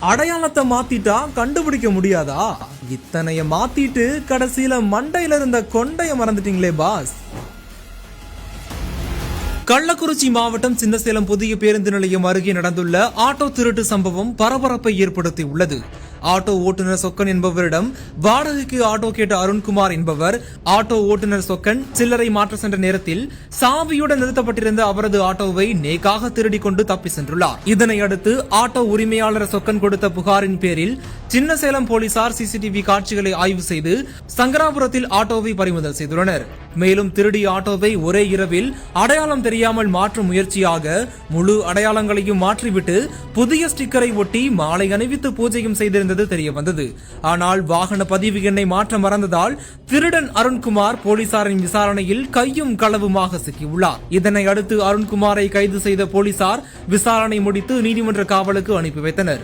அடையாளத்தை மாத்திட்டா கண்டுபிடிக்க முடியாதா? இத்தனைய மாத்திட்டு கடைசியில மண்டையில இருந்த கொண்டைய மறந்துட்டீங்களே பாஸ். கள்ளக்குறிச்சி மாவட்டம் சின்னசேலம் புதிய பேருந்து நிலையம் அருகே நடந்துள்ள ஆட்டோ திருட்டு சம்பவம் பரபரப்பை ஏற்படுத்தி உள்ளது. ஆட்டோ ஓட்டுநர் சொக்கன் என்பவரிடம் வாடகைக்கு ஆட்டோ கேட்ட அருண்குமார் என்பவர் ஆட்டோ ஓட்டுநர் சொக்கன் சில்லறை மாற்ற சென்ற நேரத்தில் சாவியுடன் நிறுத்தப்பட்டிருந்த அவரது ஆட்டோவை நேக்காக திருடி கொண்டு தப்பி சென்றுள்ளார். இதனையடுத்து ஆட்டோ உரிமையாளர் சொக்கன் கொடுத்த புகாரின் பேரில் சின்னசேலம் போலீசார் சிசிடிவி காட்சிகளை ஆய்வு செய்து சங்கராபுரத்தில் ஆட்டோவை பறிமுதல் செய்துள்ளனர். மேலும் திருடிய ஆட்டோவை ஒரே இரவில் அடையாளம் தெரியாமல் மாற்றும் முயற்சியாக முழு அடையாளங்களையும் மாற்றிவிட்டு புதிய ஸ்டிக்கரை ஒட்டி மாலை அணிவித்து பூஜையும் செய்திருந்தது தெரியவந்தது. ஆனால் வாகன பதிவு எண்ணை மாற்ற மறந்ததால் திருடன் அருண்குமார் போலீசாரின் விசாரணையில் கையும் களவுமாக சிக்கியுள்ளார். இதனை அடுத்து அருண்குமாரை கைது செய்த போலீசார் விசாரணை முடித்து நீதிமன்ற காவலுக்கு அனுப்பி வைத்தனர்.